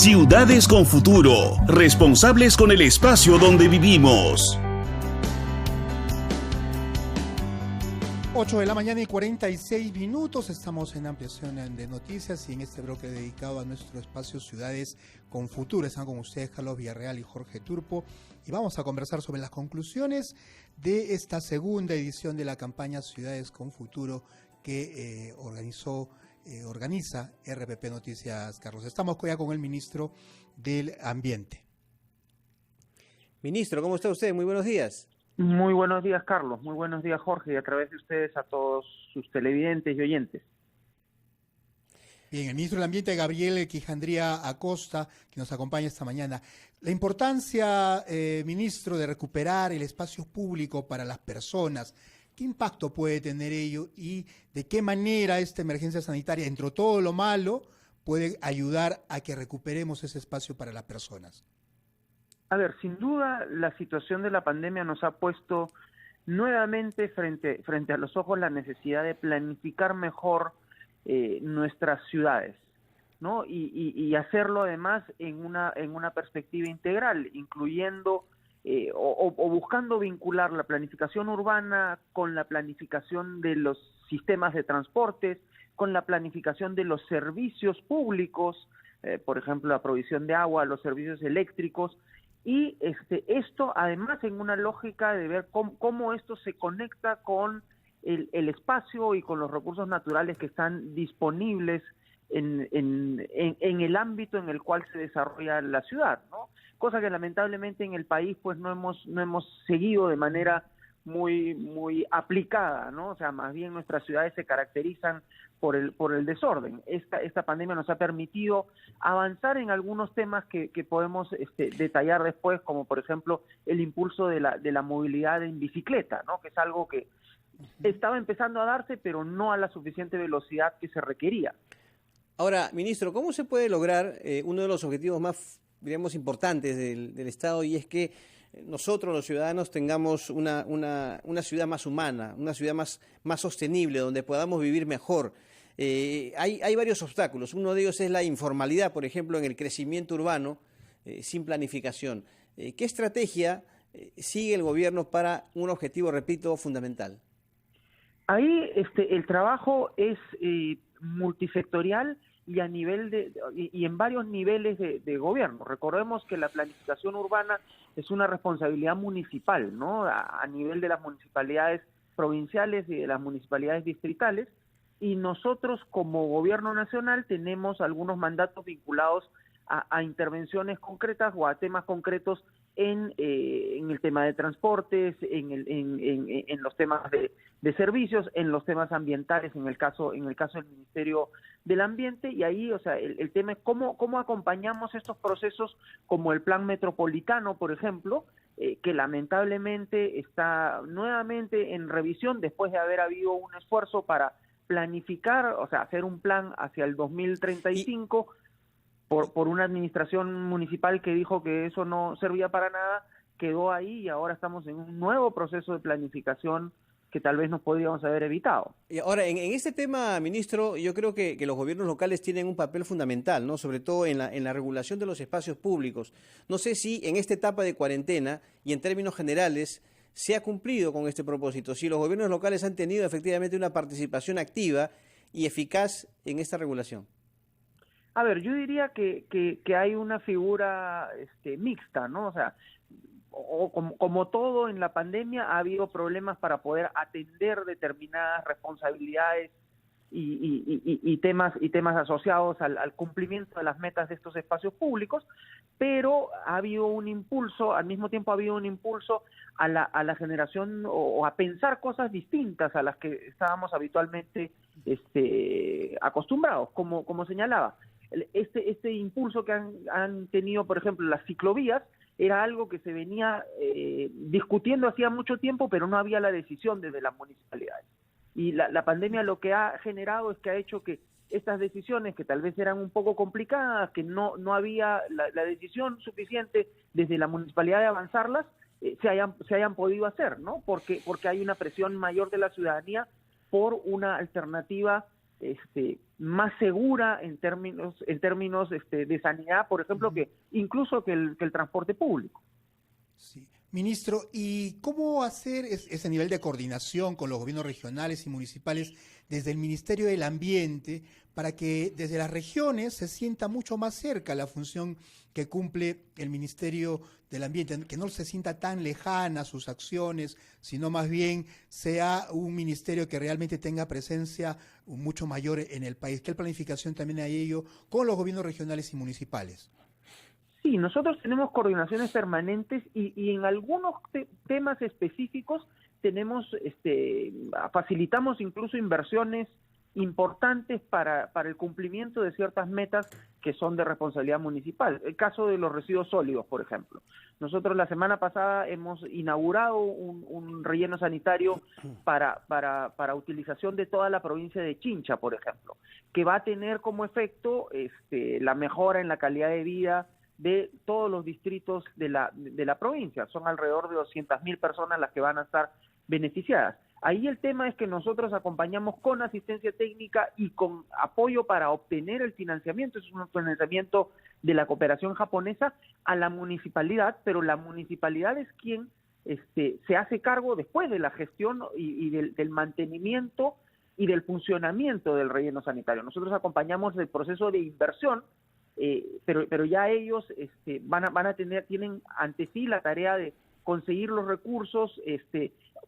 Ciudades con futuro, responsables con el espacio donde vivimos. 8 de la mañana y 46 minutos, estamos en ampliación de noticias y en este bloque dedicado a nuestro espacio Ciudades con Futuro. Están con ustedes Carlos Villarreal y Jorge Turpo y vamos a conversar sobre las conclusiones de esta segunda edición de la campaña Ciudades con Futuro que organiza RPP Noticias. Carlos, estamos ya con el ministro del Ambiente. Ministro, ¿cómo está usted? Muy buenos días. Muy buenos días, Carlos. Muy buenos días, Jorge, y a través de ustedes a todos sus televidentes y oyentes. Bien, el ministro del Ambiente, Gabriel Quijandría Acosta, que nos acompaña esta mañana. La importancia, ministro, de recuperar el espacio público para las personas. ¿Qué impacto puede tener ello y de qué manera esta emergencia sanitaria, entre todo lo malo, puede ayudar a que recuperemos ese espacio para las personas? A ver, sin duda la situación de la pandemia nos ha puesto nuevamente frente a los ojos la necesidad de planificar mejor nuestras ciudades, ¿no? Y hacerlo además en una perspectiva integral, incluyendo o buscando vincular la planificación urbana con la planificación de los sistemas de transportes, con la planificación de los servicios públicos, por ejemplo, la provisión de agua, los servicios eléctricos. Y esto además en una lógica de ver cómo esto se conecta con el espacio y con los recursos naturales que están disponibles en el ámbito en el cual se desarrolla la ciudad, ¿no? Cosa que lamentablemente en el país pues no hemos seguido de manera muy aplicada, ¿no? O sea, más bien nuestras ciudades se caracterizan por el desorden. Esta pandemia nos ha permitido avanzar en algunos temas que podemos detallar después, como por ejemplo el impulso de la movilidad en bicicleta, ¿no? Que es algo que estaba empezando a darse, pero no a la suficiente velocidad que se requería. Ahora, ministro, ¿cómo se puede lograr uno de los objetivos más, diríamos, importantes del Estado, y es que nosotros los ciudadanos tengamos una ciudad más humana, una ciudad más sostenible, donde podamos vivir mejor? Hay varios obstáculos. Uno de ellos es la informalidad, por ejemplo, en el crecimiento urbano sin planificación. ¿Qué estrategia sigue el gobierno para un objetivo, repito, fundamental? Ahí el trabajo es multisectorial y y en varios niveles de gobierno. Recordemos que la planificación urbana es una responsabilidad municipal, ¿no? A nivel de las municipalidades provinciales y de las municipalidades distritales, y nosotros como gobierno nacional tenemos algunos mandatos vinculados a intervenciones concretas o a temas concretos en el tema de transportes, en los temas de servicios, en los temas ambientales, en el caso del Ministerio del Ambiente. Y ahí, o sea, el tema es cómo acompañamos estos procesos, como el Plan Metropolitano, por ejemplo, que lamentablemente está nuevamente en revisión después de haber habido un esfuerzo para planificar, o sea, hacer un plan hacia el 2035, por una administración municipal que dijo que eso no servía para nada. Quedó ahí y ahora estamos en un nuevo proceso de planificación que tal vez nos podríamos haber evitado. Y ahora, en este tema, ministro, yo creo que los gobiernos locales tienen un papel fundamental, ¿no? Sobre todo en la regulación de los espacios públicos. No sé si en esta etapa de cuarentena y en términos generales se ha cumplido con este propósito, si los gobiernos locales han tenido efectivamente una participación activa y eficaz en esta regulación. A ver, yo diría que hay una figura mixta, ¿no? O sea, como todo en la pandemia, ha habido problemas para poder atender determinadas responsabilidades y temas asociados al cumplimiento de las metas de estos espacios públicos, pero ha habido un impulso, al mismo tiempo ha habido un impulso a la generación o a pensar cosas distintas a las que estábamos habitualmente acostumbrados, como señalaba. Este impulso que han tenido, por ejemplo, las ciclovías, era algo que se venía discutiendo hacía mucho tiempo, pero no había la decisión desde las municipalidades. Y la pandemia lo que ha generado es que ha hecho que estas decisiones, que tal vez eran un poco complicadas, que no había la decisión suficiente desde la municipalidad de avanzarlas, se hayan podido hacer, ¿no? Porque hay una presión mayor de la ciudadanía por una alternativa más segura en términos de sanidad, por ejemplo, que incluso que el transporte público. Sí. Ministro, ¿y cómo hacer ese nivel de coordinación con los gobiernos regionales y municipales desde el Ministerio del Ambiente para que desde las regiones se sienta mucho más cerca la función que cumple el Ministerio del Ambiente, que no se sienta tan lejana sus acciones, sino más bien sea un ministerio que realmente tenga presencia mucho mayor en el país? ¿Qué planificación también hay ello con los gobiernos regionales y municipales? Sí, nosotros tenemos coordinaciones permanentes y en algunos temas específicos facilitamos incluso inversiones importantes para el cumplimiento de ciertas metas que son de responsabilidad municipal. El caso de los residuos sólidos, por ejemplo. Nosotros la semana pasada hemos inaugurado un relleno sanitario para utilización de toda la provincia de Chincha, por ejemplo, que va a tener como efecto la mejora en la calidad de vida de todos los distritos de la provincia. Son alrededor de 200.000 personas las que van a estar beneficiadas. Ahí el tema es que nosotros acompañamos con asistencia técnica y con apoyo para obtener el financiamiento. Es un financiamiento de la cooperación japonesa a la municipalidad, pero la municipalidad es quien se hace cargo después de la gestión y del mantenimiento y del funcionamiento del relleno sanitario. Nosotros acompañamos el proceso de inversión, pero ya ellos tienen ante sí la tarea de conseguir los recursos,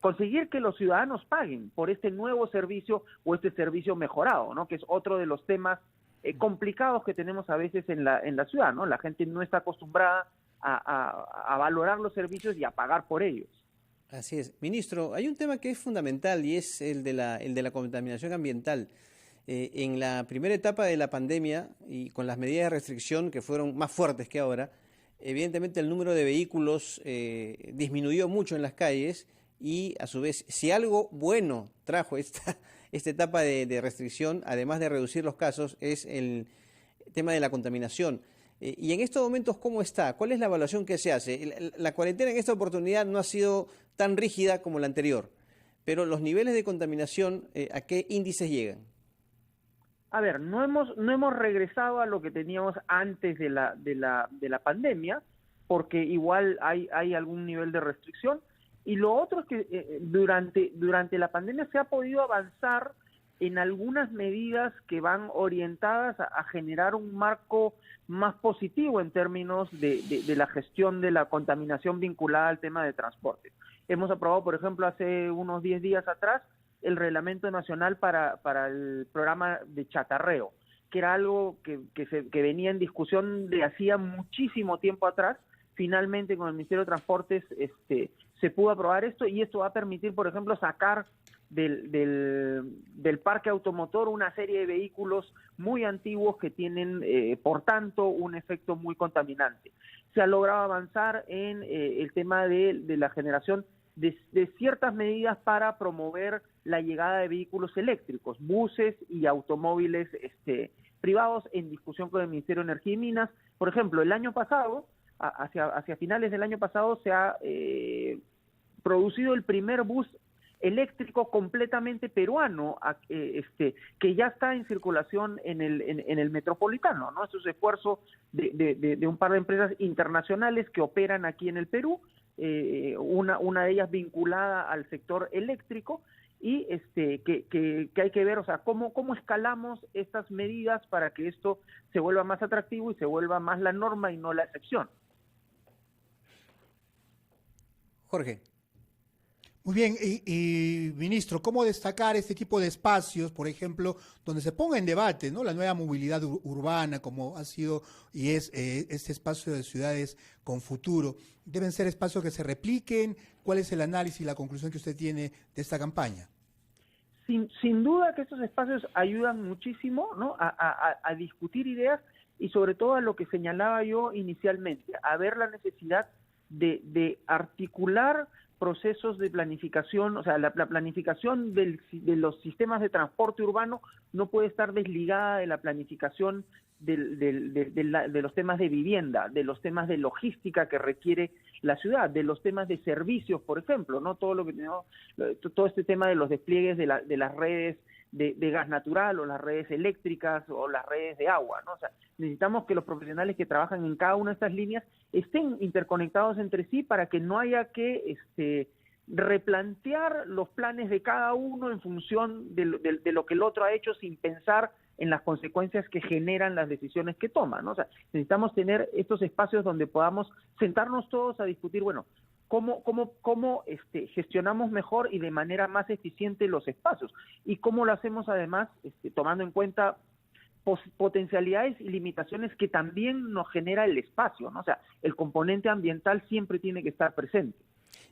conseguir que los ciudadanos paguen por este nuevo servicio o este servicio mejorado, ¿no? Que es otro de los temas complicados que tenemos a veces en la ciudad, ¿no? La gente no está acostumbrada a valorar los servicios y a pagar por ellos. Así es. Ministro, hay un tema que es fundamental y es el de la contaminación ambiental. En la primera etapa de la pandemia y con las medidas de restricción que fueron más fuertes que ahora, evidentemente el número de vehículos disminuyó mucho en las calles y a su vez, si algo bueno trajo esta etapa de restricción, además de reducir los casos, es el tema de la contaminación. Y en estos momentos, ¿cómo está? ¿Cuál es la evaluación que se hace? La cuarentena en esta oportunidad no ha sido tan rígida como la anterior, pero los niveles de contaminación, ¿a qué índices llegan? A ver, no hemos regresado a lo que teníamos antes de la pandemia, porque igual hay algún nivel de restricción. Y lo otro es que durante la pandemia se ha podido avanzar en algunas medidas que van orientadas a generar un marco más positivo en términos de la gestión de la contaminación vinculada al tema de transporte. Hemos aprobado, por ejemplo, hace unos 10 días atrás, el Reglamento Nacional para el programa de chatarreo, que era algo que venía en discusión de hacía muchísimo tiempo atrás. Finalmente, con el Ministerio de Transportes se pudo aprobar esto, y esto va a permitir, por ejemplo, sacar del parque automotor una serie de vehículos muy antiguos que tienen, por tanto, un efecto muy contaminante. Se ha logrado avanzar en el tema de la generación de ciertas medidas para promover la llegada de vehículos eléctricos, buses y automóviles privados, en discusión con el Ministerio de Energía y Minas. Por ejemplo, el año pasado, hacia finales del año pasado, se ha producido el primer bus eléctrico completamente peruano, que ya está en circulación en el metropolitano, ¿no? Esto es esfuerzo de un par de empresas internacionales que operan aquí en el Perú, una de ellas vinculada al sector eléctrico, y que hay que ver, o sea, cómo escalamos estas medidas para que esto se vuelva más atractivo y se vuelva más la norma y no la excepción. Jorge. Muy bien, y ministro, ¿cómo destacar este tipo de espacios, por ejemplo, donde se ponga en debate, ¿no?, la nueva movilidad urbana, como ha sido y es este espacio de ciudades con futuro? ¿Deben ser espacios que se repliquen? ¿Cuál es el análisis y la conclusión que usted tiene de esta campaña? Sin duda que estos espacios ayudan muchísimo, ¿no?, a discutir ideas, y sobre todo a lo que señalaba yo inicialmente, a ver la necesidad de articular procesos de planificación. O sea, la planificación de los sistemas de transporte urbano no puede estar desligada de la planificación de los temas de vivienda, de los temas de logística que requiere la ciudad, de los temas de servicios, por ejemplo, ¿no? Todo este tema de los despliegues de las redes de gas natural o las redes eléctricas o las redes de agua, ¿no? O sea, necesitamos que los profesionales que trabajan en cada una de estas líneas estén interconectados entre sí para que no haya que replantear los planes de cada uno en función de lo que el otro ha hecho sin pensar en las consecuencias que generan las decisiones que toman, ¿no? O sea, necesitamos tener estos espacios donde podamos sentarnos todos a discutir, bueno, cómo gestionamos mejor y de manera más eficiente los espacios y cómo lo hacemos además tomando en cuenta potencialidades y limitaciones que también nos genera el espacio, ¿no? O sea, el componente ambiental siempre tiene que estar presente.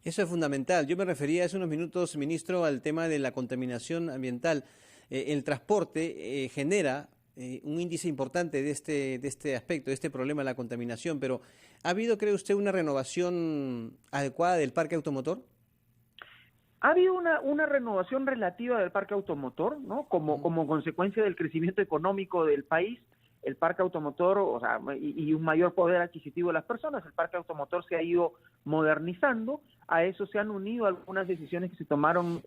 Eso es fundamental. Yo me refería hace unos minutos, ministro, al tema de la contaminación ambiental. El transporte genera un índice importante de este aspecto, de este problema de la contaminación, pero ¿ha habido, cree usted, una renovación adecuada del parque automotor? Ha habido una renovación relativa del parque automotor, ¿no? Como consecuencia del crecimiento económico del país, el parque automotor, o sea, y un mayor poder adquisitivo de las personas, el parque automotor se ha ido modernizando. A eso se han unido algunas decisiones que se tomaron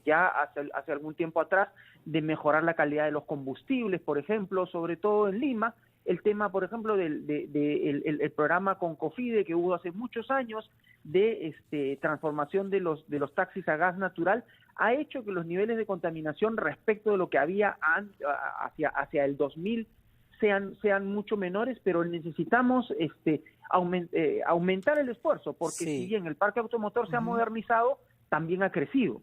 ya hace algún tiempo atrás, de mejorar la calidad de los combustibles, por ejemplo, sobre todo en Lima. El tema, por ejemplo, el programa con COFIDE que hubo hace muchos años de transformación de los taxis a gas natural, ha hecho que los niveles de contaminación respecto de lo que había hacia el 2000 sean mucho menores, pero necesitamos aumentar el esfuerzo, porque si bien el parque automotor se ha modernizado, también ha crecido.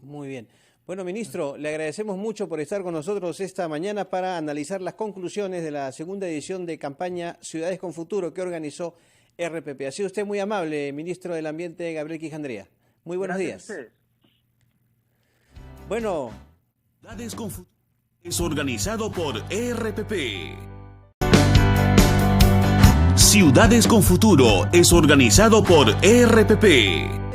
Muy bien. Bueno, ministro, le agradecemos mucho por estar con nosotros esta mañana para analizar las conclusiones de la segunda edición de campaña Ciudades con Futuro que organizó RPP. Ha sido usted muy amable, ministro del Ambiente, Gabriel Quijandría. Muy buenos días. Bueno. Ciudades con Futuro es organizado por RPP. Ciudades con Futuro es organizado por RPP.